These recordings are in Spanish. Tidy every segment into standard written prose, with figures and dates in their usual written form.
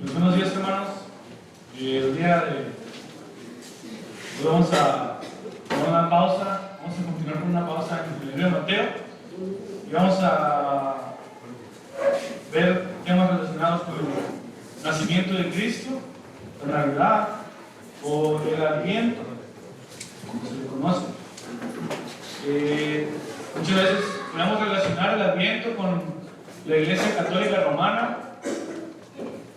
Pues buenos días, hermanos. El día de hoy vamos a tomar una pausa, vamos a continuar con una pausa en el libro de Mateo y vamos a ver temas relacionados con el nacimiento de Cristo, la Navidad o el Adviento, como se le conoce. Muchas veces podemos relacionar el Adviento con la Iglesia Católica Romana,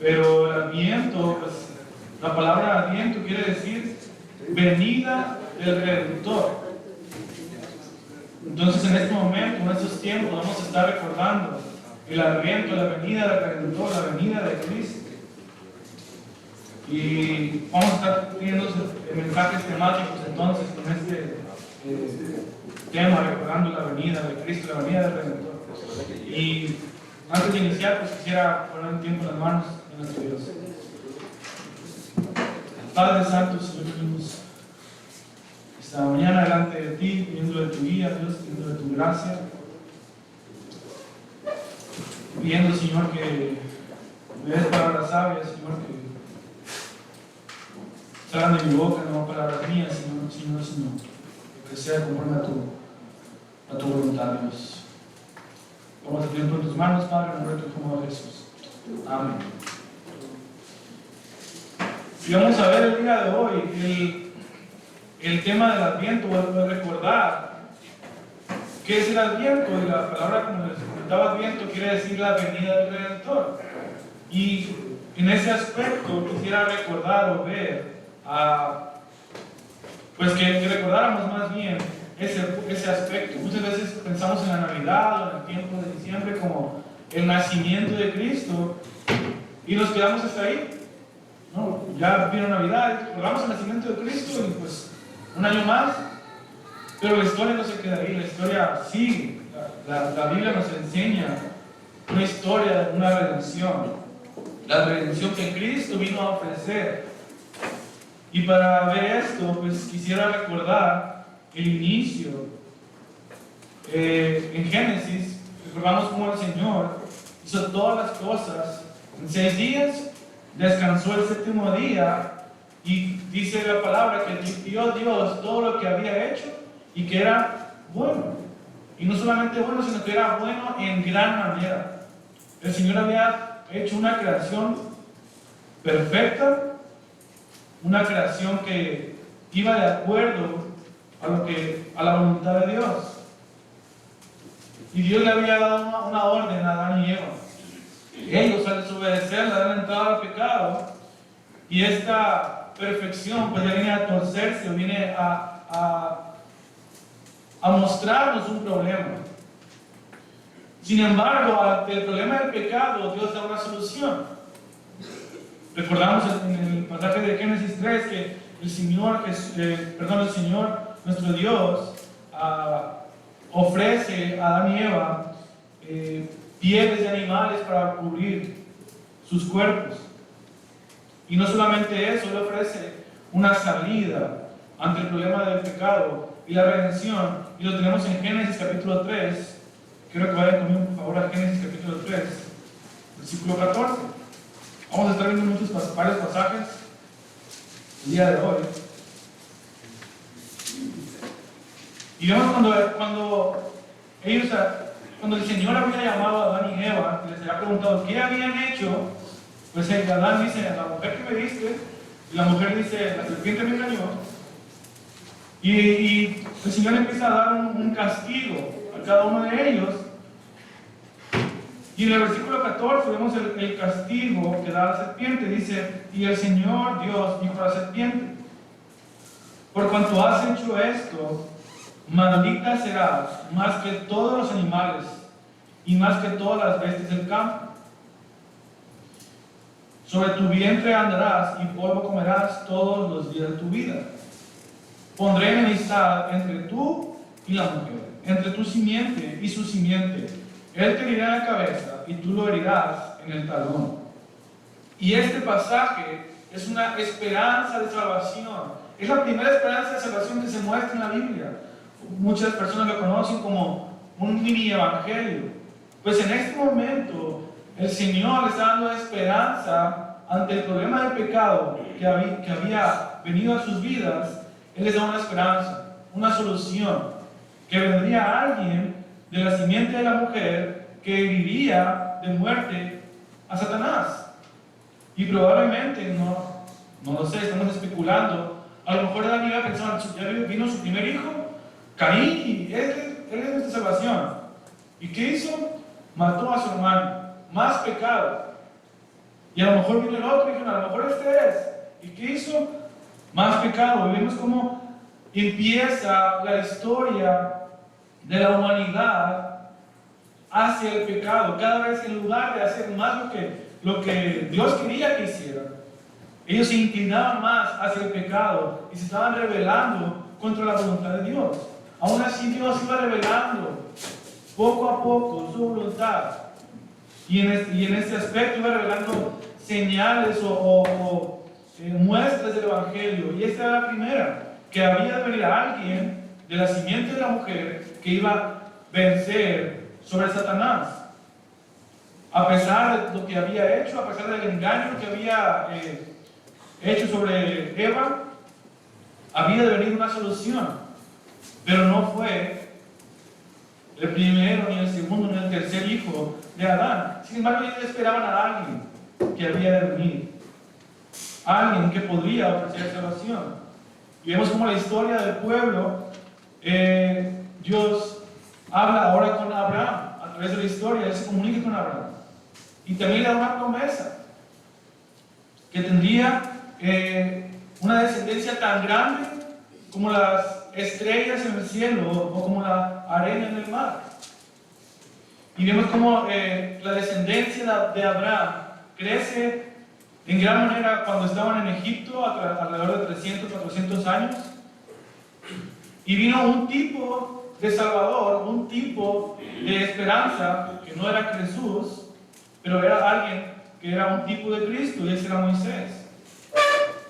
pero el Adviento, pues, la palabra Adviento quiere decir venida del Redentor. Entonces, en este momento, en estos tiempos, vamos a estar recordando el Adviento, la venida del Redentor, la venida de Cristo. Y vamos a estar teniendo mensajes temáticos entonces con este tema, recordando la venida de Cristo, la venida del Redentor. Y antes de iniciar, pues quisiera poner un tiempo en las manos de nuestro Dios. Padre Santo, Señor, venimos esta mañana delante de ti, pidiendo de tu guía, Dios, pidiendo de tu gracia, pidiendo, Señor, que me des palabras sabias, Señor, que salgan de mi boca, no palabras mías, Señor, que sea conforme a tu voluntad, Dios. Vamos a tiempo en tus manos, Padre, en nombre de tu Hijo Jesús. Amén. Y vamos a ver el día de hoy el tema del Adviento, o recordar qué es el Adviento. Y la palabra, como les comentaba, Adviento quiere decir la venida del Redentor. Y en ese aspecto quisiera recordar o ver, pues que recordáramos más bien ese aspecto. Muchas veces pensamos en la Navidad o en el tiempo de diciembre como el nacimiento de Cristo y nos quedamos hasta ahí. No, ya vino Navidad, recordamos el nacimiento de Cristo y pues un año más, pero la historia no se queda ahí, la historia sigue. La Biblia nos enseña una historia de una redención, la redención que Cristo vino a ofrecer. Y para ver esto, pues quisiera recordar el inicio. En Génesis, recordamos cómo el Señor hizo todas las cosas en 6 días, descansó el 7º día y dice la palabra que vio Dios todo lo que había hecho y que era bueno. Y no solamente bueno, sino que era bueno en gran manera. El Señor había hecho una creación perfecta, una creación que iba de acuerdo a la voluntad de Dios. Y Dios le había dado una orden a Adán y Eva. Ellos, al desobedecer, le dan entrada al pecado. Y esta perfección pues ya viene a torcerse, viene a mostrarnos un problema. Sin embargo, ante el problema del pecado, Dios da una solución. Recordamos en el pasaje de Génesis 3 que el Señor, nuestro Dios, ofrece a Adán y Eva pieles de animales para cubrir sus cuerpos. Y no solamente eso, Él ofrece una salida ante el problema del pecado y la redención. Y lo tenemos en Génesis capítulo 3. Quiero que vayan conmigo, por favor, a Génesis capítulo 3, versículo 14. Vamos a estar viendo varios pasajes el día de hoy. Y vemos cuando el Señor había llamado a Adán y Eva y les había preguntado qué habían hecho, pues Adán dice, la mujer que me diste, y la mujer dice, la serpiente me engañó. Y el Señor empieza a dar un castigo a cada uno de ellos. Y en el versículo 14 vemos el castigo que da la serpiente. Dice, y el Señor Dios dijo a la serpiente, por cuanto has hecho esto, maldita serás más que todos los animales y más que todas las bestias del campo. Sobre tu vientre andarás y polvo comerás todos los días de tu vida. Pondré enemistad entre tú y la mujer, entre tu simiente y su simiente. Él te herirá en la cabeza y tú lo herirás en el talón. Y este pasaje es una esperanza de salvación. Es la primera esperanza de salvación que se muestra en la Biblia. Muchas personas lo conocen como un mini evangelio. Pues en este momento el Señor le está dando esperanza ante el problema del pecado que había venido a sus vidas, Él les da una esperanza, una solución, que vendría alguien de la simiente de la mujer que heriría de muerte a Satanás. Y probablemente, no lo sé, estamos especulando, a lo mejor Adán iba pensando, ya vino su primer hijo, Caín, y él es nuestra salvación. ¿Y qué hizo? Mató a su hermano, más pecado. Y a lo mejor vino el otro y dijeron, a lo mejor este es. ¿Y qué hizo? Más pecado. Y vemos cómo empieza la historia de la humanidad hacia el pecado. Cada vez, en lugar de hacer más lo que Dios quería que hicieran, ellos se inclinaban más hacia el pecado y se estaban rebelando contra la voluntad de Dios. Aún así, Dios iba revelando poco a poco su voluntad. Y en este aspecto iba revelando señales o muestras del Evangelio. Y esta era la primera, que había de venir alguien de la simiente de la mujer que iba a vencer sobre Satanás. A pesar de lo que había hecho, a pesar del engaño que había hecho sobre Eva, había de venir una solución. Pero no fue el primero, ni el segundo, ni el tercer hijo de Adán. Sin embargo, ellos esperaban a alguien que había de venir, alguien que podría ofrecer salvación. Y vemos como la historia del pueblo, Dios habla ahora con Abraham. A través de la historia, Él se comunica con Abraham. Y también le da una promesa, que tendría una descendencia tan grande como las estrellas en el cielo o como la arena en el mar. Y vemos como la descendencia de Abraham crece en gran manera cuando estaban en Egipto, alrededor de 300, 400 años. Y vino un tipo de Salvador, un tipo de esperanza, que no era Jesús, pero era alguien que era un tipo de Cristo, y ese era Moisés.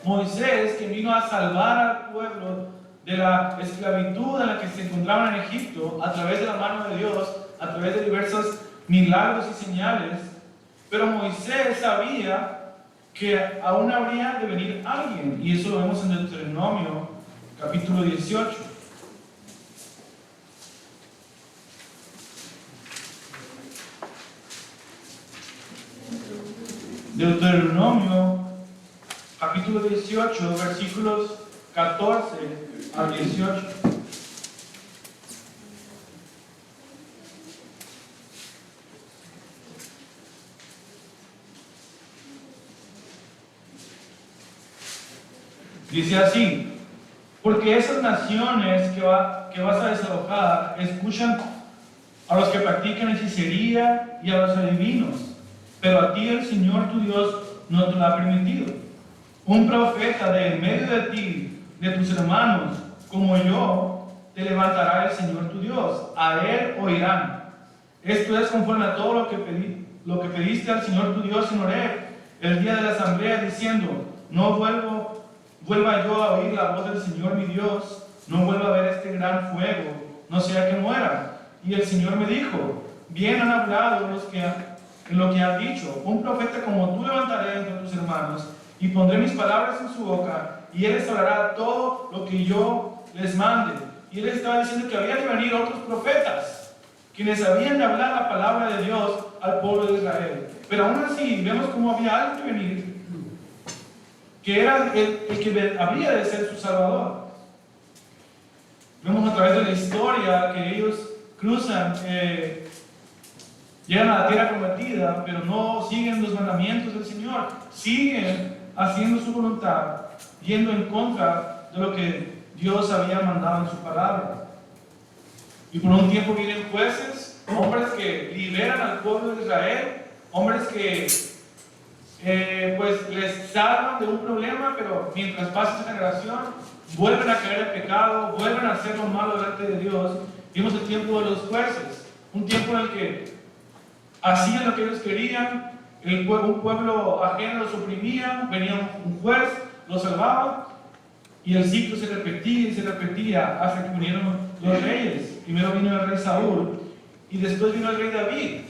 Moisés, que vino a salvar al pueblo de la esclavitud en la que se encontraban en Egipto, a través de la mano de Dios, a través de diversos milagros y señales. Pero Moisés sabía que aún habría de venir alguien, y eso lo vemos en Deuteronomio, capítulo 18. Deuteronomio, capítulo 18, versículos 14 al 18. Dice así: porque esas naciones que vas a desalojar escuchan a los que practican hechicería y a los adivinos, pero a ti el Señor tu Dios no te lo ha permitido. Un profeta de en medio de ti, de tus hermanos, como yo, te levantará el Señor tu Dios. A él oirán. Esto es conforme a todo lo que pediste al Señor tu Dios en Horeb, el día de la asamblea, diciendo: no vuelva yo a oír la voz del Señor mi Dios, no vuelva a ver este gran fuego, no sea que muera. Y el Señor me dijo: bien han hablado en lo que han dicho. Un profeta como tú levantaré entre tus hermanos, y pondré mis palabras en su boca, y él les hablará todo lo que yo les mande. Y él estaba diciendo que había de venir otros profetas, quienes habían de hablar la palabra de Dios al pueblo de Israel. Pero aún así, vemos cómo había alguien que venir, que era el que habría de ser su Salvador. Vemos a través de la historia que ellos cruzan, llegan a la tierra prometida, pero no siguen los mandamientos del Señor, siguen haciendo su voluntad, yendo en contra de lo que Dios había mandado en su palabra. Y por un tiempo vienen jueces, hombres que liberan al pueblo de Israel, hombres que pues les salvan de un problema, pero mientras pasa esa generación, vuelven a caer en pecado, vuelven a hacer lo malo delante de Dios. Vimos el tiempo de los jueces, un tiempo en el que hacían lo que ellos querían, un pueblo ajeno los oprimía, venía un juez, los salvaba, y el ciclo se repetía y se repetía hasta que vinieron los reyes. Primero vino el rey Saúl, y después vino el rey David,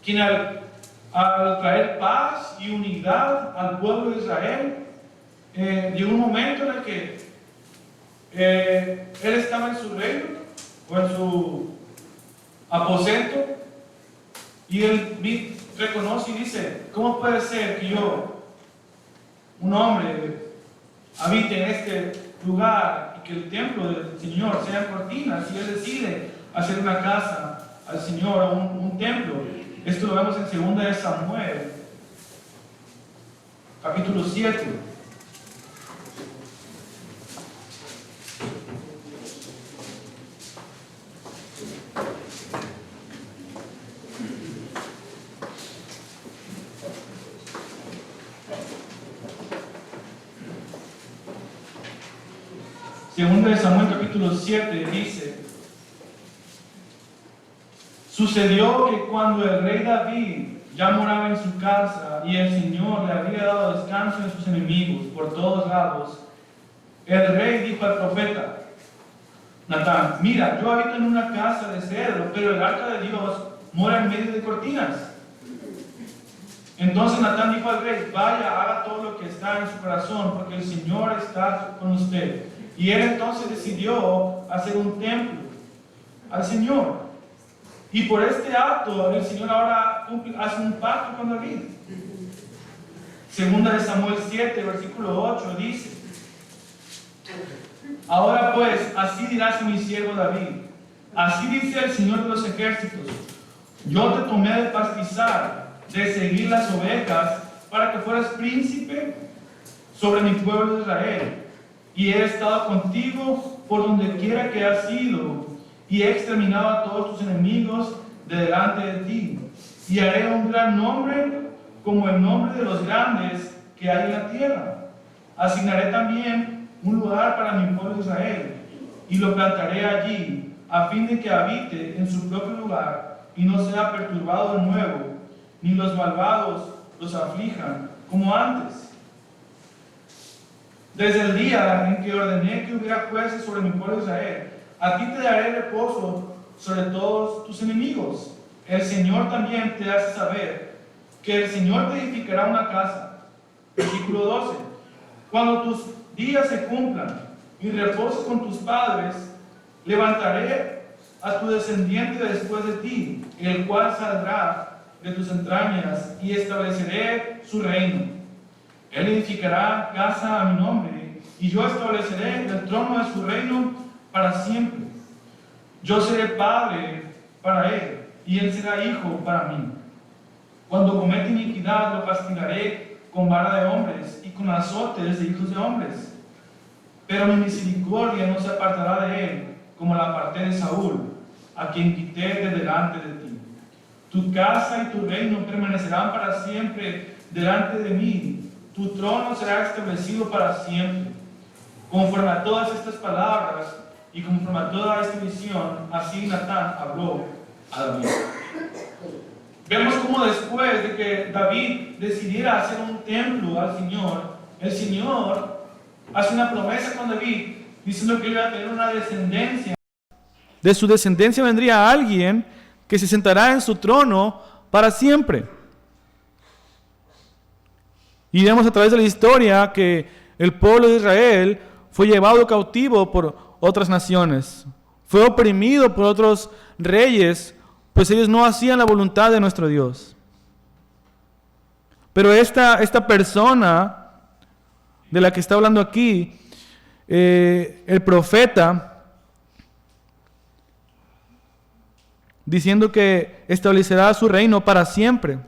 quien al al traer paz y unidad al pueblo de Israel. Llegó un momento en el que él estaba en su reino o en su aposento y él reconoce y dice: ¿cómo puede ser que yo, un hombre, habite en este lugar y que el templo del Señor sea cortinas? Y él decide hacer una casa al Señor, un templo. Esto lo vemos en 2 de Samuel, capítulo 7. Segunda de Samuel capítulo 7 dice: sucedió que cuando el rey David ya moraba en su casa y el Señor le había dado descanso de sus enemigos por todos lados, el rey dijo al profeta Natán: mira, yo habito en una casa de cedro, pero el arca de Dios mora en medio de cortinas. Entonces Natán dijo al rey: vaya, haga todo lo que está en su corazón, porque el Señor está con usted. Y él entonces decidió hacer un templo al Señor. Y por este acto el Señor ahora hace un pacto con David. Segunda de Samuel 7, versículo 8 dice: ahora pues, así dirás a mi siervo David: así dice el Señor de los ejércitos, yo te tomé de pastizar, de seguir las ovejas, para que fueras príncipe sobre mi pueblo de Israel. Y he estado contigo por donde quiera que has ido, y he exterminado a todos tus enemigos de delante de ti. Y haré un gran nombre como el nombre de los grandes que hay en la tierra. Asignaré también un lugar para mi pueblo Israel, y lo plantaré allí, a fin de que habite en su propio lugar, y no sea perturbado de nuevo, ni los malvados los aflijan como antes. Desde el día en que ordené que hubiera jueces sobre mi pueblo Israel, a ti te daré reposo sobre todos tus enemigos. El Señor también te hace saber que el Señor te edificará una casa. Versículo 12. Cuando tus días se cumplan y reposes con tus padres, levantaré a tu descendiente después de ti, el cual saldrá de tus entrañas, y estableceré su reino. Él edificará casa a mi nombre, y yo estableceré el trono de su reino para siempre. Yo seré padre para él, y él será hijo para mí. Cuando comete iniquidad, lo castigaré con vara de hombres y con azotes de hijos de hombres. Pero mi misericordia no se apartará de él, como la aparté de Saúl, a quien quité de delante de ti. Tu casa y tu reino permanecerán para siempre delante de mí. Tu trono será establecido para siempre. Conforme a todas estas palabras y conforme a toda esta visión, así Natán habló a David. Vemos cómo después de que David decidiera hacer un templo al Señor, el Señor hace una promesa con David, diciendo que él iba a tener una descendencia. De su descendencia vendría alguien que se sentará en su trono para siempre. Y vemos a través de la historia que el pueblo de Israel fue llevado cautivo por otras naciones. Fue oprimido por otros reyes, pues ellos no hacían la voluntad de nuestro Dios. Pero esta persona de la que está hablando aquí, el profeta, diciendo que establecerá su reino para siempre,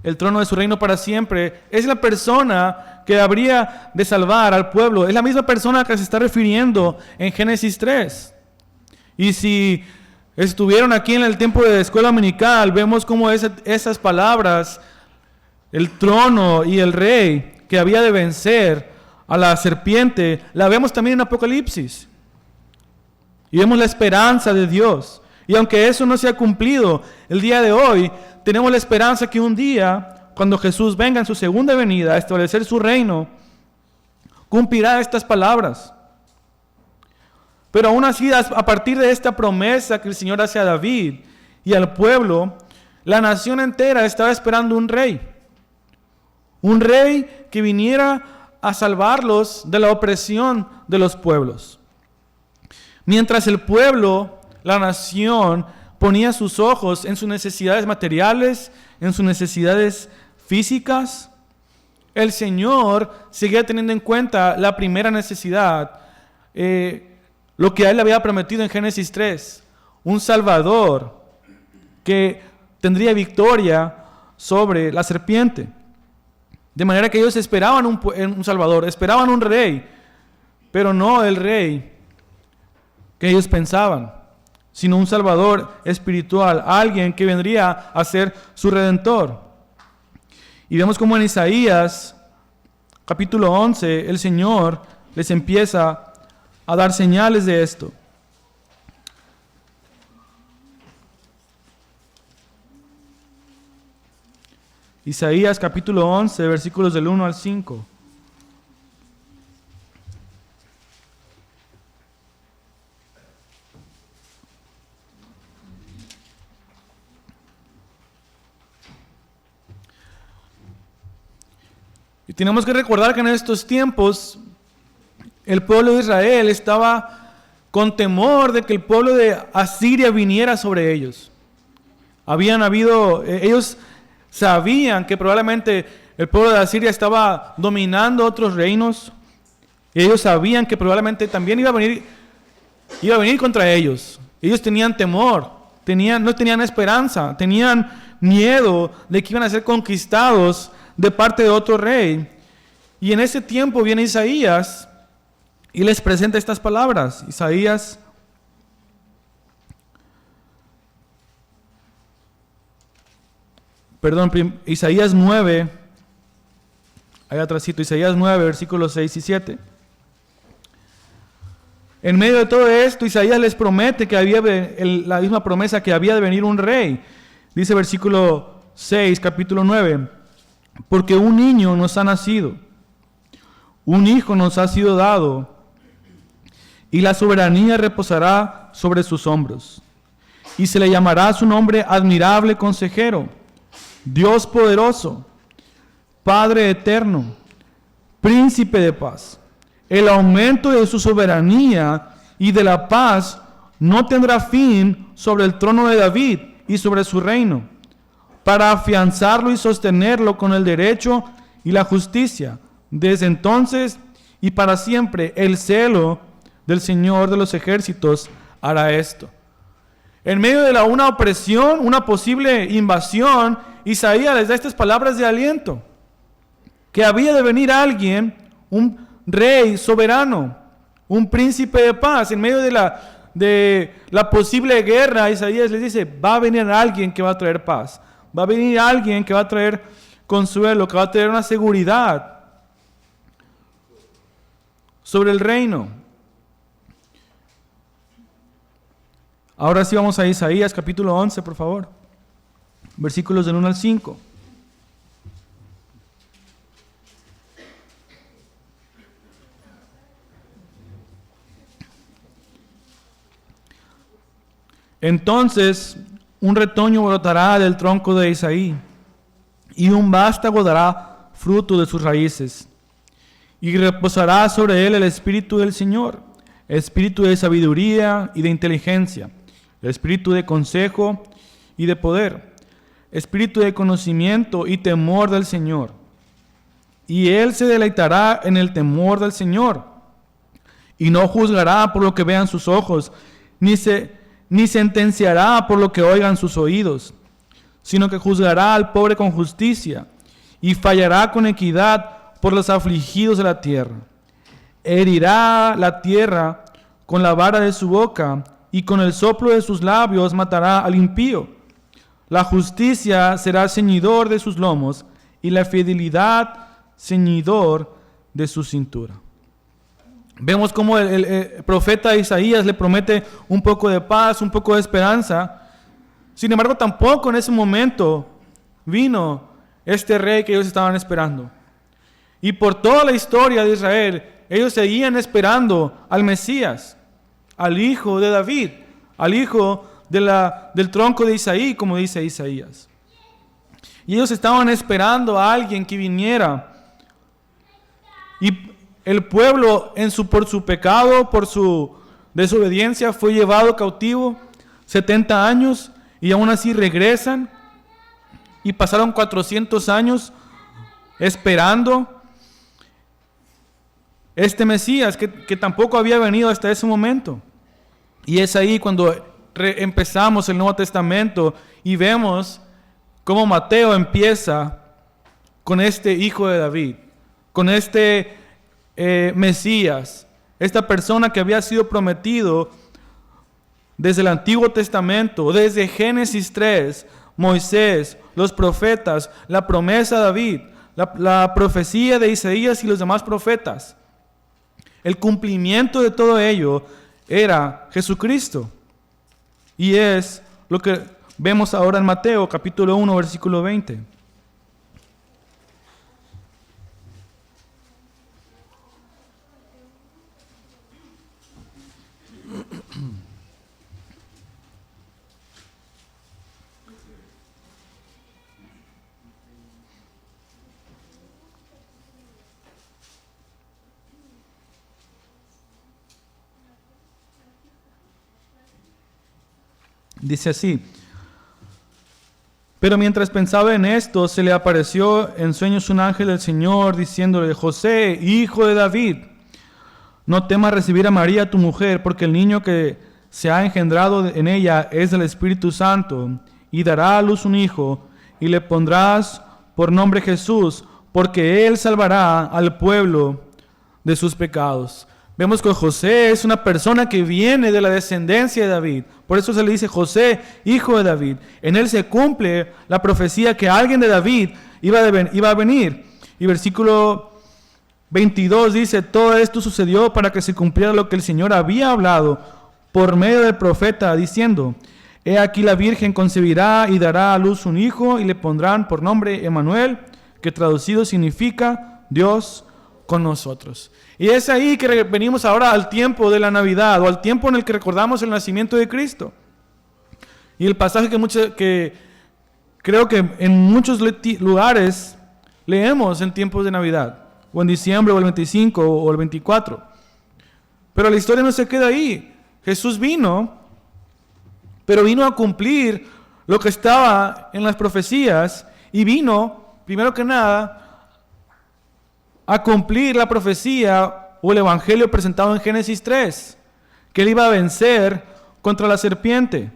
el trono de su reino para siempre, es la persona que habría de salvar al pueblo. Es la misma persona que se está refiriendo en Génesis 3. Y si estuvieron aquí en el tiempo de escuela dominical, vemos cómo esas palabras, el trono y el rey que había de vencer a la serpiente, la vemos también en Apocalipsis. Y vemos la esperanza de Dios. Y aunque eso no se ha cumplido el día de hoy, tenemos la esperanza que un día, cuando Jesús venga en su segunda venida a establecer su reino, cumplirá estas palabras. Pero aún así, a partir de esta promesa que el Señor hace a David y al pueblo, la nación entera estaba esperando un rey que viniera a salvarlos de la opresión de los pueblos. Mientras el pueblo, la nación, ponía sus ojos en sus necesidades materiales, en sus necesidades físicas, el Señor seguía teniendo en cuenta la primera necesidad, lo que a Él le había prometido en Génesis 3, un Salvador que tendría victoria sobre la serpiente. De manera que ellos esperaban un Salvador, esperaban un rey, pero no el rey que ellos pensaban, sino un Salvador espiritual, alguien que vendría a ser su Redentor. Y vemos como en Isaías, capítulo 11, el Señor les empieza a dar señales de esto. Isaías capítulo 11, versículos del 1 al 5. Y tenemos que recordar que en estos tiempos el pueblo de Israel estaba con temor de que el pueblo de Asiria viniera sobre ellos. Ellos sabían que probablemente el pueblo de Asiria estaba dominando otros reinos. Ellos sabían que probablemente también iba a venir contra ellos. Ellos tenían temor, no tenían esperanza, tenían miedo de que iban a ser conquistados de parte de otro rey. Y en ese tiempo viene Isaías y les presenta estas palabras. Isaías 9, ahí atrásito, Isaías 9, versículos 6 y 7. En medio de todo esto, Isaías les promete que había la misma promesa, que había de venir un rey. Dice versículo 6, capítulo 9, porque un niño nos ha nacido, un hijo nos ha sido dado, y la soberanía reposará sobre sus hombros. Y se le llamará su nombre admirable consejero, Dios poderoso, Padre eterno, príncipe de paz. El aumento de su soberanía y de la paz no tendrá fin sobre el trono de David y sobre su reino, para afianzarlo y sostenerlo con el derecho y la justicia, desde entonces y para siempre. El celo del Señor de los ejércitos hará esto. En medio de una opresión, una posible invasión, Isaías les da estas palabras de aliento, que había de venir alguien, un rey soberano, un príncipe de paz. En medio de la posible guerra, Isaías les dice, va a venir alguien que va a traer paz, va a venir alguien que va a traer consuelo, que va a traer una seguridad sobre el reino. Ahora sí vamos a Isaías capítulo 11, por favor. Versículos del 1 al 5. Entonces un retoño brotará del tronco de Isaí, y un vástago dará fruto de sus raíces. Y reposará sobre él el Espíritu del Señor, Espíritu de sabiduría y de inteligencia, Espíritu de consejo y de poder, Espíritu de conocimiento y temor del Señor. Y él se deleitará en el temor del Señor, y no juzgará por lo que vean sus ojos, ni sentenciará por lo que oigan sus oídos, sino que juzgará al pobre con justicia, y fallará con equidad por los afligidos de la tierra. Herirá la tierra con la vara de su boca, y con el soplo de sus labios matará al impío. La justicia será ceñidor de sus lomos, y la fidelidad ceñidor de su cintura. Vemos cómo el profeta Isaías le promete un poco de paz, un poco de esperanza. Sin embargo, tampoco en ese momento vino este rey que ellos estaban esperando. Y por toda la historia de Israel, ellos seguían esperando al Mesías, al hijo de David, al hijo del tronco de Isaí, como dice Isaías. Y ellos estaban esperando a alguien que viniera. Y el pueblo, por su pecado, por su desobediencia, fue llevado cautivo 70 años y aún así regresan. Y pasaron 400 años esperando este Mesías que tampoco había venido hasta ese momento. Y es ahí cuando empezamos el Nuevo Testamento y vemos cómo Mateo empieza con este hijo de David, con este Mesías, esta persona que había sido prometido desde el Antiguo Testamento, desde Génesis 3, Moisés, los profetas, la promesa de David, la profecía de Isaías y los demás profetas. El cumplimiento de todo ello era Jesucristo. Y es lo que vemos ahora en Mateo capítulo 1, versículo 20. Dice así: pero mientras pensaba en esto, se le apareció en sueños un ángel del Señor, diciéndole: José, hijo de David, no temas recibir a María tu mujer, porque el niño que se ha engendrado en ella es del Espíritu Santo, y dará a luz un hijo, y le pondrás por nombre Jesús, porque él salvará al pueblo de sus pecados. Vemos que José es una persona que viene de la descendencia de David. Por eso se le dice José, hijo de David. En él se cumple la profecía que alguien de David iba a venir. Y versículo 22 dice: todo esto sucedió para que se cumpliera lo que el Señor había hablado por medio del profeta, diciendo: he aquí la Virgen concebirá y dará a luz un hijo, y le pondrán por nombre Emmanuel, que traducido significa Dios con nosotros. Y es ahí que venimos ahora al tiempo de la Navidad, o al tiempo en el que recordamos el nacimiento de Cristo. Y el pasaje que creo que en muchos lugares leemos en tiempos de Navidad, o en diciembre, o el 25, o el 24. Pero la historia no se queda ahí. Jesús vino, pero vino a cumplir lo que estaba en las profecías, y vino, primero que nada, a cumplir la profecía o el evangelio presentado en Génesis 3, que él iba a vencer contra la serpiente.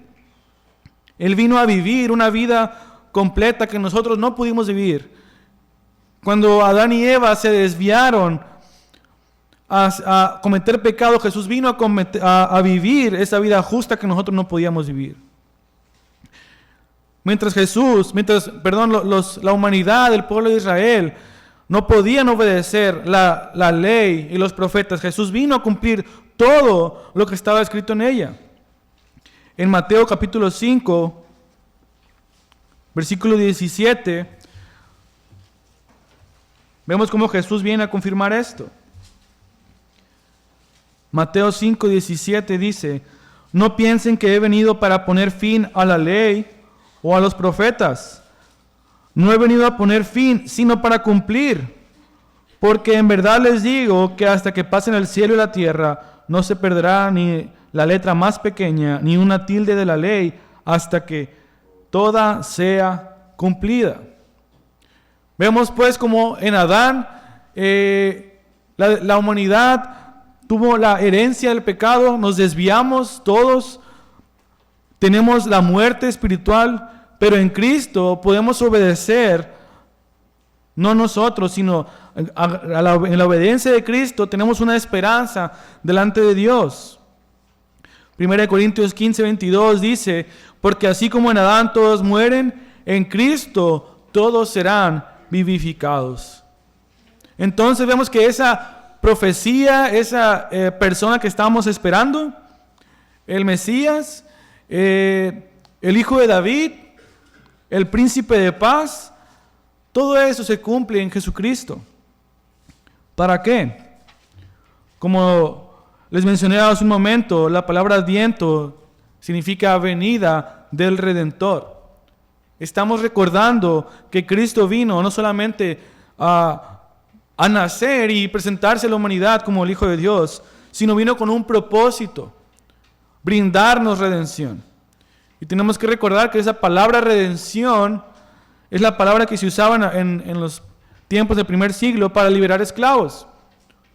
Él vino a vivir una vida completa que nosotros no pudimos vivir. Cuando Adán y Eva se desviaron a cometer pecado, Jesús vino a vivir esa vida justa que nosotros no podíamos vivir. Mientras la humanidad, el pueblo de Israel, no podían obedecer la ley y los profetas, Jesús vino a cumplir todo lo que estaba escrito en ella. En Mateo capítulo 5, versículo 17, vemos cómo Jesús viene a confirmar esto. Mateo 5, 17 dice: no piensen que he venido para poner fin a la ley o a los profetas. No he venido a poner fin, sino para cumplir. Porque en verdad les digo que hasta que pasen el cielo y la tierra, no se perderá ni la letra más pequeña, ni una tilde de la ley, hasta que toda sea cumplida. Vemos pues como en Adán, la humanidad tuvo la herencia del pecado, nos desviamos todos, tenemos la muerte espiritual. Pero en Cristo podemos obedecer, no nosotros, sino en la obediencia de Cristo tenemos una esperanza delante de Dios. 1 Corintios 15, 22 dice: porque así como en Adán todos mueren, en Cristo todos serán vivificados. Entonces vemos que esa profecía, esa persona que estábamos esperando, el Mesías, el Hijo de David, el príncipe de paz, todo eso se cumple en Jesucristo. ¿Para qué? Como les mencioné hace un momento, la palabra adviento significa venida del Redentor. estamos recordando que Cristo vino no solamente a nacer y presentarse a la humanidad como el Hijo de Dios, sino vino con un propósito: brindarnos redención. Y tenemos que recordar que esa palabra redención es la palabra que se usaba en los tiempos del primer siglo para liberar esclavos.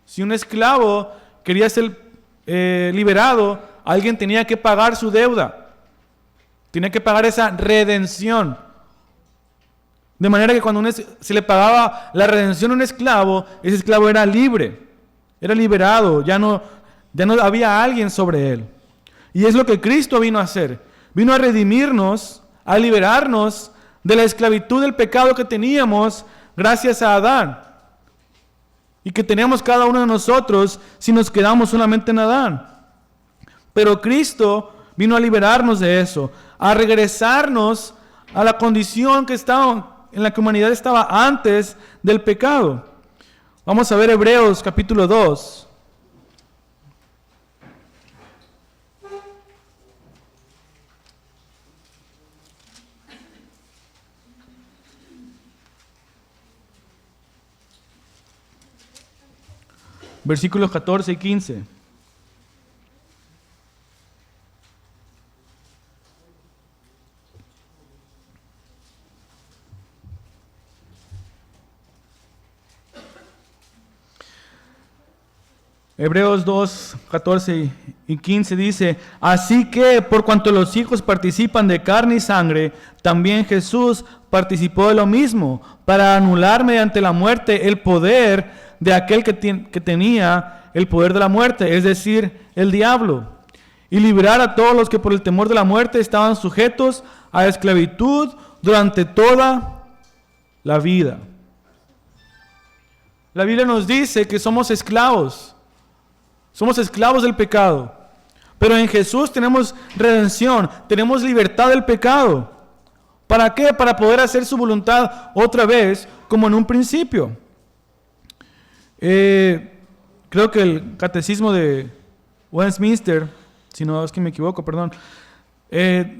Si un esclavo quería ser liberado, alguien tenía que pagar su deuda. Tenía que pagar esa redención. De manera que cuando se le pagaba la redención a un esclavo, ese esclavo era libre, era liberado, ya no había alguien sobre él. Y es lo que Cristo vino a hacer. Vino a redimirnos, a liberarnos de la esclavitud del pecado que teníamos gracias a Adán. Y que teníamos cada uno de nosotros si nos quedamos solamente en Adán. Pero Cristo vino a liberarnos de eso, a regresarnos a la condición en la que la humanidad estaba antes del pecado. Vamos a ver Hebreos capítulo 2. Versículos 14 y 15. Hebreos 2, 14 y 15 dice: así que por cuanto los hijos participan de carne y sangre, también Jesús participó de lo mismo, para anular mediante la muerte el poder de aquel que tenía el poder de la muerte, es decir, el diablo, y liberar a todos los que por el temor de la muerte estaban sujetos a esclavitud durante toda la vida. La Biblia nos dice que somos esclavos del pecado, pero en Jesús tenemos redención, tenemos libertad del pecado. ¿Para qué? Para poder hacer su voluntad otra vez como en un principio. Creo que el catecismo de Westminster, si no es que me equivoco, perdón,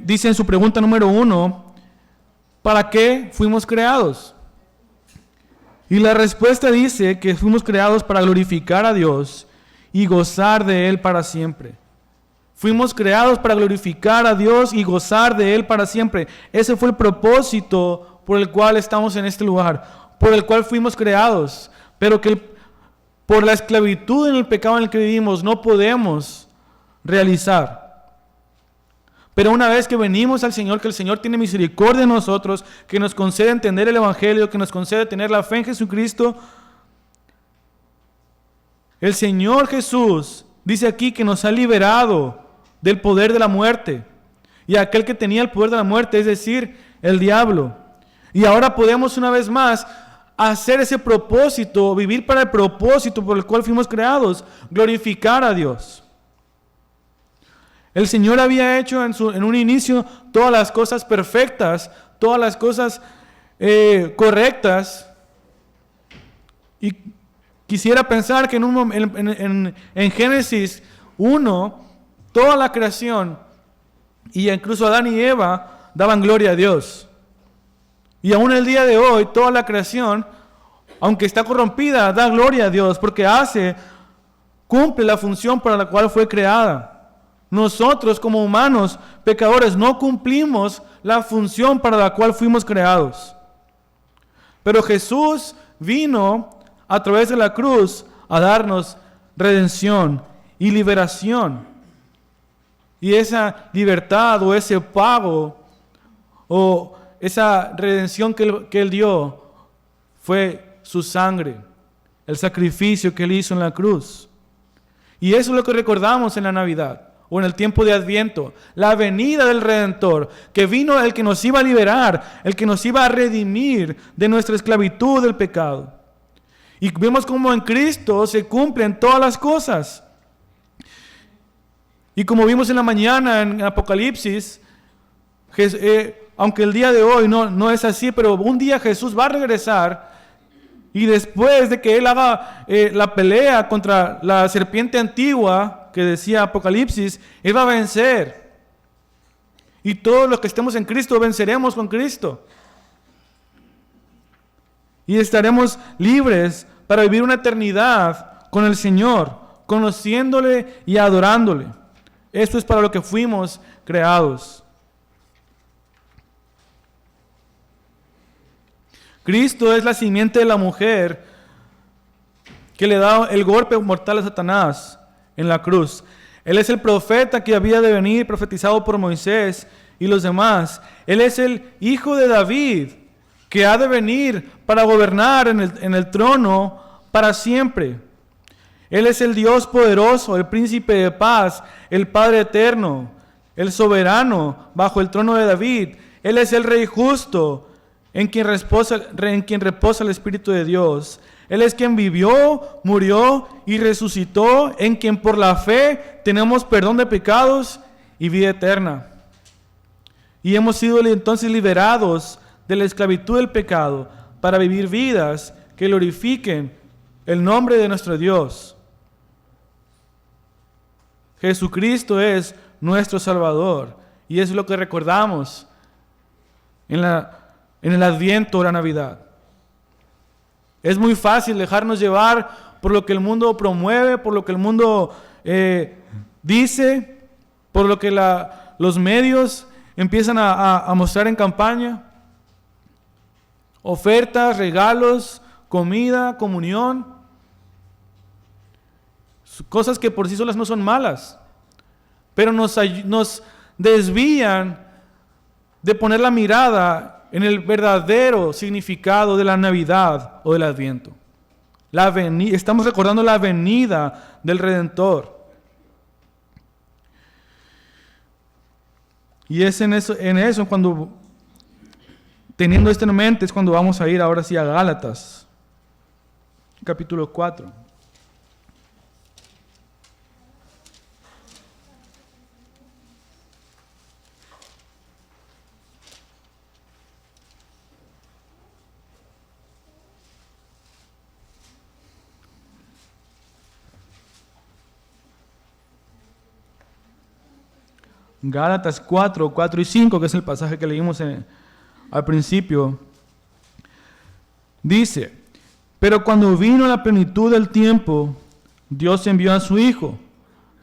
dice en su pregunta número 1, ¿para qué fuimos creados? Y la respuesta dice que fuimos creados para glorificar a Dios y gozar de Él para siempre. Fuimos creados para glorificar a Dios y gozar de Él para siempre. Ese fue el propósito por el cual estamos en este lugar, por el cual fuimos creados, pero que por la esclavitud en el pecado en el que vivimos no podemos realizar. Pero una vez que venimos al Señor, que el Señor tiene misericordia de nosotros, que nos concede entender el Evangelio, que nos concede tener la fe en Jesucristo, el Señor Jesús dice aquí que nos ha liberado del poder de la muerte. Y aquel que tenía el poder de la muerte, es decir, el diablo. Y ahora podemos una vez más hacer ese propósito, vivir para el propósito por el cual fuimos creados, glorificar a Dios. El Señor había hecho en un inicio todas las cosas perfectas, todas las cosas correctas. Y quisiera pensar que en Génesis 1, toda la creación, y incluso Adán y Eva, daban gloria a Dios. Y aún el día de hoy, toda la creación, aunque está corrompida, da gloria a Dios, porque cumple la función para la cual fue creada. Nosotros como humanos, pecadores, no cumplimos la función para la cual fuimos creados. Pero Jesús vino a través de la cruz a darnos redención y liberación. Y esa libertad o ese pago o esa redención que Él dio fue su sangre, el sacrificio que Él hizo en la cruz. Y eso es lo que recordamos en la Navidad o en el tiempo de Adviento, la venida del Redentor, que vino el que nos iba a liberar, el que nos iba a redimir de nuestra esclavitud del pecado. Y vemos cómo en Cristo se cumplen todas las cosas. Y como vimos en la mañana en Apocalipsis, aunque el día de hoy no es así, pero un día Jesús va a regresar y después de que Él haga la pelea contra la serpiente antigua que decía Apocalipsis, Él va a vencer. Y todos los que estemos en Cristo venceremos con Cristo. Y estaremos libres para vivir una eternidad con el Señor, conociéndole y adorándole. Esto es para lo que fuimos creados. Cristo es la simiente de la mujer que le da el golpe mortal a Satanás en la cruz. Él es el profeta que había de venir, profetizado por Moisés y los demás. Él es el hijo de David, que ha de venir para gobernar en el trono para siempre. Él es el Dios poderoso, el príncipe de paz, el Padre eterno, el soberano bajo el trono de David. Él es el Rey justo, en quien reposa el Espíritu de Dios. Él es quien vivió, murió y resucitó, en quien por la fe tenemos perdón de pecados y vida eterna. Y hemos sido entonces liberados de la esclavitud del pecado para vivir vidas que glorifiquen el nombre de nuestro Dios. Jesucristo es nuestro Salvador, y es lo que recordamos en el Adviento o la Navidad. Es muy fácil dejarnos llevar por lo que el mundo promueve, por lo que el mundo dice, por lo que los medios empiezan a mostrar en campaña. Ofertas, regalos, comida, comunión. Cosas que por sí solas no son malas, pero nos desvían de poner la mirada en el verdadero significado de la Navidad o del Adviento. Estamos recordando la venida del Redentor. Y es en eso cuando, teniendo esto en mente, es cuando vamos a ir ahora sí a Gálatas, capítulo 4. Gálatas 4 y 5, que es el pasaje que leímos al principio, dice: pero cuando vino la plenitud del tiempo, Dios envió a su Hijo,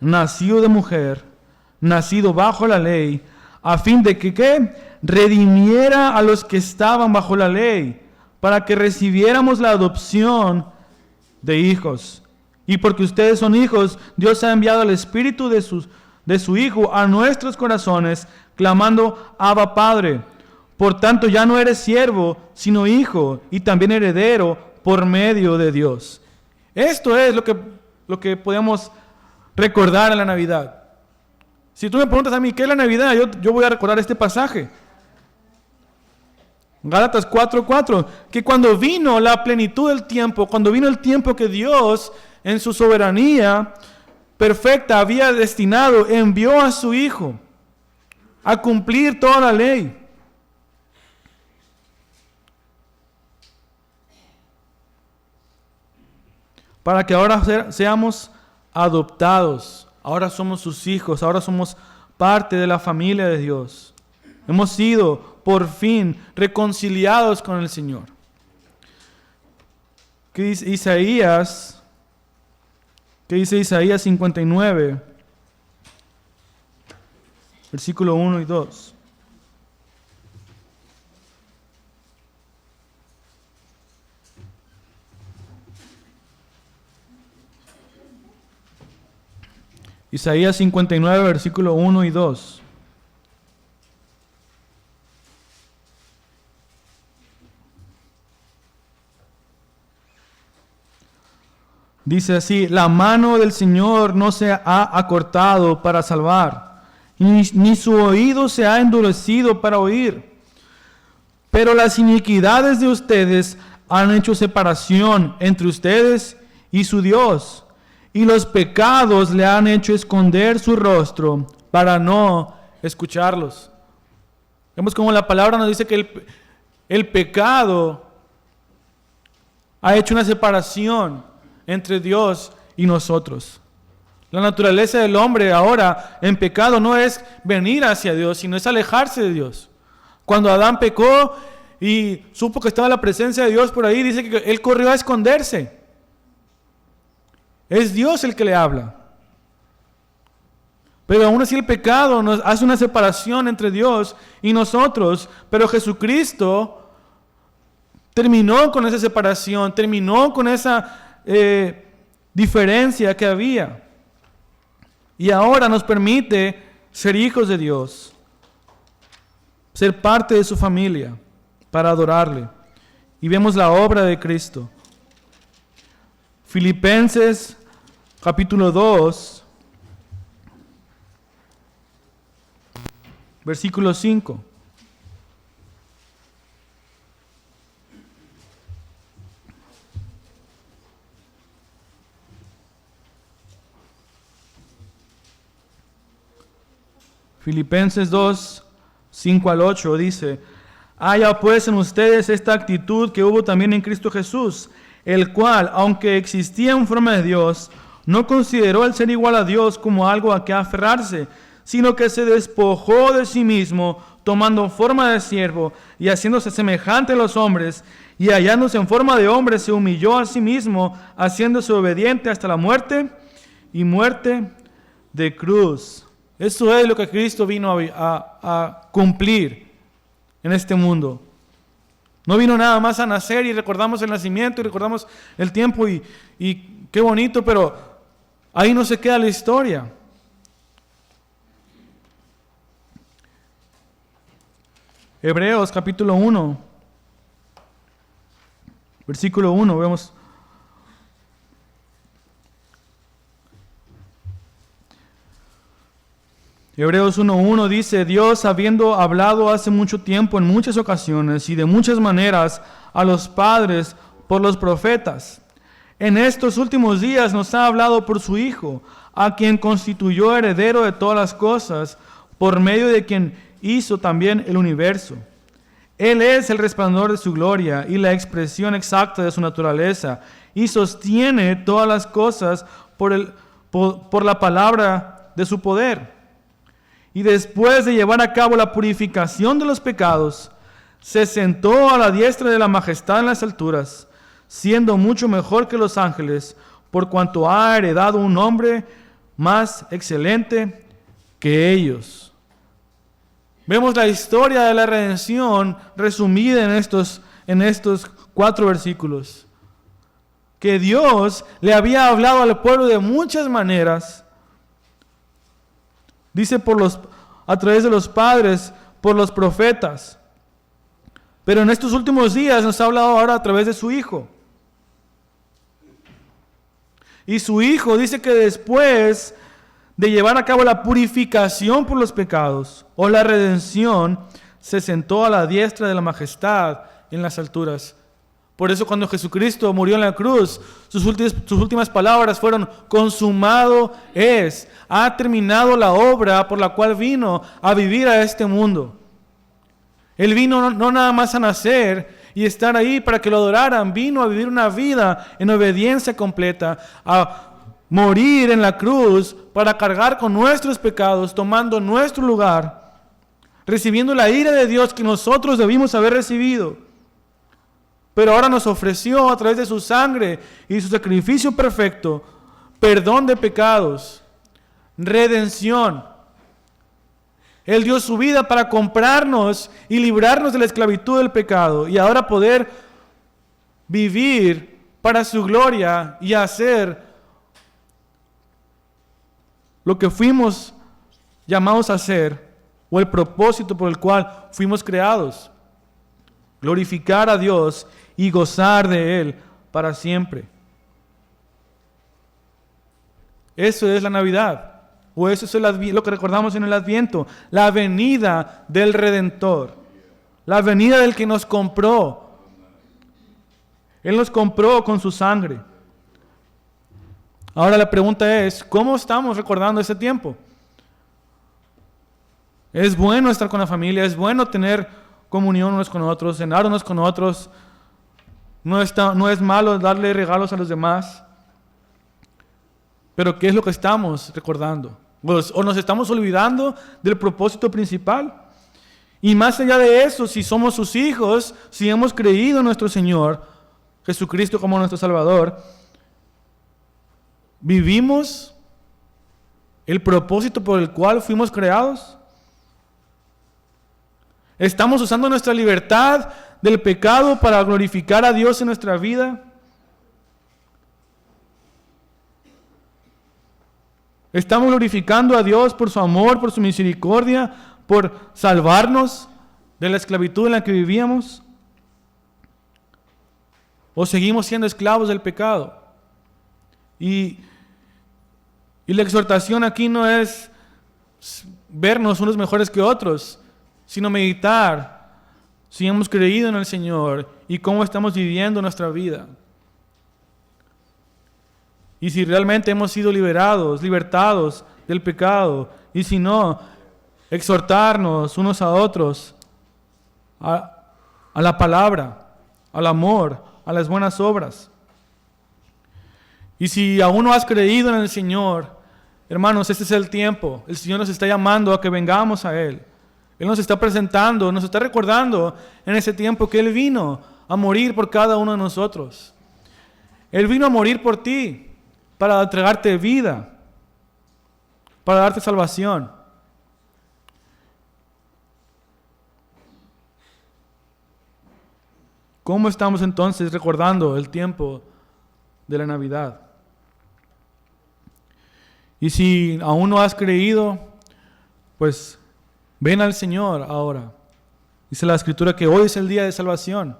nacido de mujer, nacido bajo la ley, a fin de que ¿qué? Redimiera a los que estaban bajo la ley, para que recibiéramos la adopción de hijos. Y porque ustedes son hijos, Dios ha enviado el Espíritu de su Hijo a nuestros corazones, clamando: Abba, Padre. Por tanto, ya no eres siervo, sino hijo, y también heredero por medio de Dios. Esto es lo que podemos recordar en la Navidad. Si tú me preguntas a mí, ¿qué es la Navidad? Yo voy a recordar este pasaje. Gálatas 4:4, que cuando vino la plenitud del tiempo, cuando vino el tiempo que Dios, en su soberanía perfecta, había destinado, envió a su Hijo a cumplir toda la ley. Para que ahora seamos adoptados, ahora somos sus hijos, ahora somos parte de la familia de Dios. Hemos sido, por fin, reconciliados con el Señor. ¿Qué dice Isaías? ¿Qué dice Isaías 59, versículo 1 y 2? Isaías 59, versículo 1 y 2. Dice así: la mano del Señor no se ha acortado para salvar, ni su oído se ha endurecido para oír. Pero las iniquidades de ustedes han hecho separación entre ustedes y su Dios, y los pecados le han hecho esconder su rostro para no escucharlos. Vemos como la palabra nos dice que el pecado ha hecho una separación entre Dios y nosotros. La naturaleza del hombre ahora en pecado no es venir hacia Dios, sino es alejarse de Dios. Cuando Adán pecó y supo que estaba la presencia de Dios por ahí, dice que él corrió a esconderse. Es Dios el que le habla. Pero aún así el pecado nos hace una separación entre Dios y nosotros. Pero Jesucristo terminó con esa separación, terminó con esa diferencia que había. Y ahora nos permite ser hijos de Dios, ser parte de su familia para adorarle. Y vemos la obra de Cristo. Filipenses capítulo 2, versículo 5. Filipenses 2, 5 al 8 dice: haya pues en ustedes esta actitud que hubo también en Cristo Jesús, el cual, aunque existía en forma de Dios, no consideró el ser igual a Dios como algo a que aferrarse, sino que se despojó de sí mismo, tomando forma de siervo y haciéndose semejante a los hombres, y hallándose en forma de hombre, se humilló a sí mismo, haciéndose obediente hasta la muerte y muerte de cruz. Eso es lo que Cristo vino a cumplir en este mundo. No vino nada más a nacer y recordamos el nacimiento y recordamos el tiempo y qué bonito, pero ahí no se queda la historia. Hebreos capítulo 1, versículo 1, vemos. Hebreos 1:1 dice: Dios, habiendo hablado hace mucho tiempo en muchas ocasiones y de muchas maneras a los padres por los profetas, en estos últimos días nos ha hablado por su Hijo, a quien constituyó heredero de todas las cosas, por medio de quien hizo también el universo. Él es el resplandor de su gloria y la expresión exacta de su naturaleza, y sostiene todas las cosas por la palabra de su poder. Y después de llevar a cabo la purificación de los pecados, se sentó a la diestra de la majestad en las alturas, siendo mucho mejor que los ángeles, por cuanto ha heredado un nombre más excelente que ellos. Vemos la historia de la redención resumida en estos 4 versículos. Que Dios le había hablado al pueblo de muchas maneras. Dice a través de los padres, por los profetas. Pero en estos últimos días nos ha hablado ahora a través de su Hijo. Y su Hijo dice que después de llevar a cabo la purificación por los pecados o la redención, se sentó a la diestra de la majestad en las alturas. Por eso cuando Jesucristo murió en la cruz, sus últimas palabras fueron: consumado es, ha terminado la obra por la cual vino a vivir a este mundo. Él vino no nada más a nacer y estar ahí para que lo adoraran, vino a vivir una vida en obediencia completa, a morir en la cruz para cargar con nuestros pecados, tomando nuestro lugar, recibiendo la ira de Dios que nosotros debimos haber recibido. Pero ahora nos ofreció a través de su sangre y su sacrificio perfecto perdón de pecados, redención. Él dio su vida para comprarnos y librarnos de la esclavitud del pecado y ahora poder vivir para su gloria y hacer lo que fuimos llamados a hacer o el propósito por el cual fuimos creados: glorificar a Dios y gozar de Él para siempre. Eso es la Navidad, o eso es lo que recordamos en el Adviento, la venida del Redentor, la venida del que nos compró. Él nos compró con su sangre. Ahora la pregunta es: ¿cómo estamos recordando ese tiempo? Es bueno estar con la familia, es bueno tener comunión unos con otros, cenar unos con otros. No es malo darle regalos a los demás. Pero ¿qué es lo que estamos recordando? ¿O nos estamos olvidando del propósito principal? Y más allá de eso, si somos sus hijos, si hemos creído en nuestro Señor Jesucristo como nuestro Salvador, ¿vivimos el propósito por el cual fuimos creados? ¿Estamos usando nuestra libertad del pecado para glorificar a Dios en nuestra vida? ¿Estamos glorificando a Dios por su amor, por su misericordia, por salvarnos de la esclavitud en la que vivíamos? ¿O seguimos siendo esclavos del pecado? Y la exhortación aquí no es vernos unos mejores que otros, sino meditar si hemos creído en el Señor y cómo estamos viviendo nuestra vida. Y si realmente hemos sido libertados del pecado, y si no, exhortarnos unos a otros a la palabra, al amor, a las buenas obras. Y si aún no has creído en el Señor, hermanos, este es el tiempo. El Señor nos está llamando a que vengamos a Él. Él nos está presentando, nos está recordando en ese tiempo que Él vino a morir por cada uno de nosotros. Él vino a morir por ti, para entregarte vida, para darte salvación. ¿Cómo estamos entonces recordando el tiempo de la Navidad? Y si aún no has creído, pues ven al Señor ahora. Dice la Escritura que hoy es el día de salvación.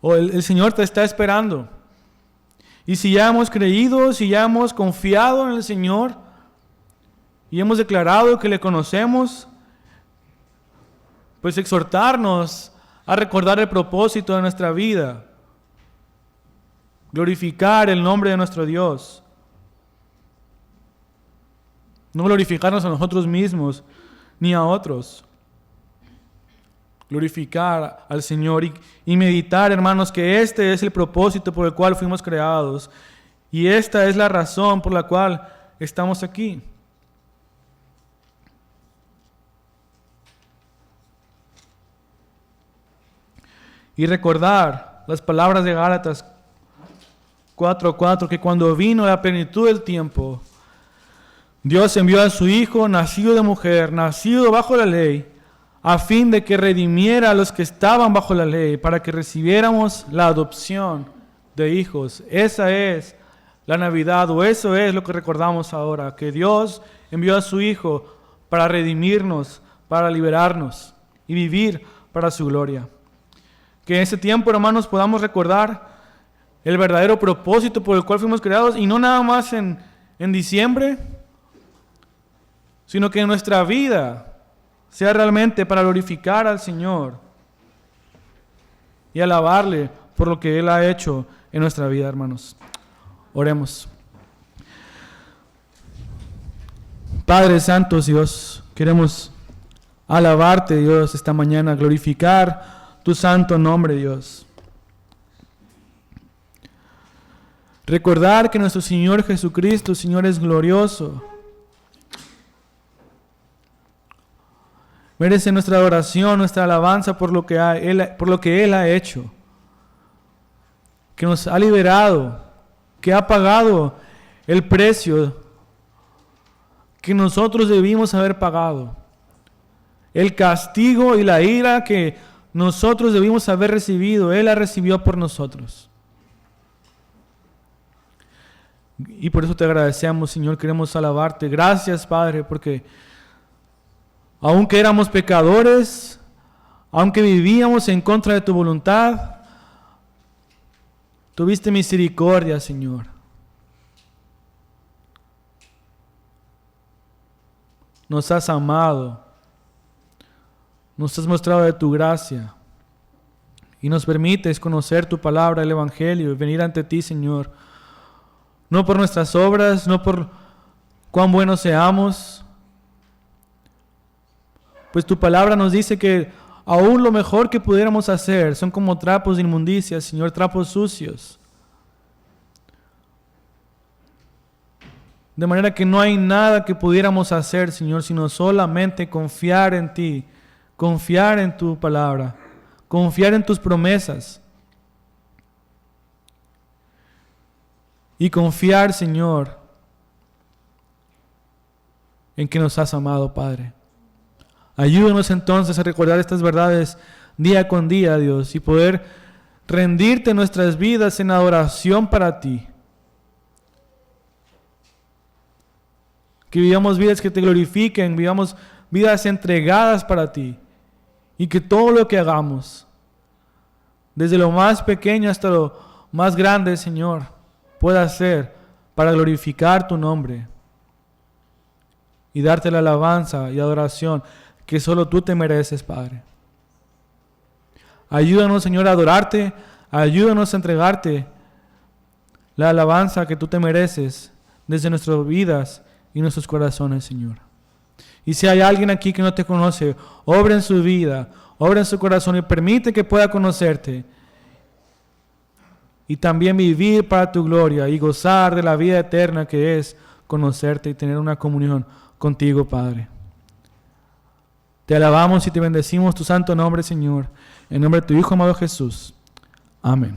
O el Señor te está esperando. Y si ya hemos creído, si ya hemos confiado en el Señor y hemos declarado que le conocemos, pues exhortarnos a recordar el propósito de nuestra vida, glorificar el nombre de nuestro Dios, no glorificarnos a nosotros mismos ni a otros, glorificar al Señor y meditar, hermanos, que este es el propósito por el cual fuimos creados y esta es la razón por la cual estamos aquí. Y recordar las palabras de Gálatas 4:4, que cuando vino la plenitud del tiempo, Dios envió a su Hijo, nacido de mujer, nacido bajo la ley, a fin de que redimiera a los que estaban bajo la ley, para que recibiéramos la adopción de hijos. Esa es la Navidad, o eso es lo que recordamos ahora, que Dios envió a su Hijo para redimirnos, para liberarnos y vivir para su gloria. Que en ese tiempo, hermanos, podamos recordar el verdadero propósito por el cual fuimos creados, y no nada más en diciembre, sino que en nuestra vida sea realmente para glorificar al Señor y alabarle por lo que Él ha hecho en nuestra vida, hermanos. Oremos. Padre Santo, Dios, queremos alabarte, Dios, esta mañana, glorificar tu santo nombre, Dios. Recordar que nuestro Señor Jesucristo, Señor, es glorioso. Merece nuestra adoración, nuestra alabanza por lo que Él ha hecho. Que nos ha liberado, que ha pagado el precio que nosotros debimos haber pagado. El castigo y la ira que nosotros debimos haber recibido, Él la recibió por nosotros. Y por eso te agradecemos, Señor, queremos alabarte. Gracias, Padre, porque aunque éramos pecadores, aunque vivíamos en contra de tu voluntad, tuviste misericordia, Señor. Nos has amado, nos has mostrado de tu gracia y nos permites conocer tu palabra, el Evangelio, y venir ante ti, Señor, no por nuestras obras, no por cuán buenos seamos, pues tu palabra nos dice que aún lo mejor que pudiéramos hacer son como trapos de inmundicia, Señor, trapos sucios. de manera que no hay nada que pudiéramos hacer, Señor, sino solamente confiar en ti, confiar en tu palabra, confiar en tus promesas y confiar, Señor, en que nos has amado, Padre. Ayúdanos entonces a recordar estas verdades día con día, Dios, y poder rendirte nuestras vidas en adoración para ti. Que vivamos vidas que te glorifiquen, vivamos vidas entregadas para ti. Y que todo lo que hagamos, desde lo más pequeño hasta lo más grande, Señor, pueda ser para glorificar tu nombre y darte la alabanza y adoración que solo tú te mereces, Padre. Ayúdanos, Señor, a adorarte, ayúdanos a entregarte la alabanza que tú te mereces desde nuestras vidas y nuestros corazones, Señor. Y si hay alguien aquí que no te conoce, obra en su vida, obra en su corazón y permite que pueda conocerte. Y también vivir para tu gloria y gozar de la vida eterna que es conocerte y tener una comunión contigo, Padre. Te alabamos y te bendecimos tu santo nombre, Señor. En nombre de tu Hijo amado Jesús. Amén.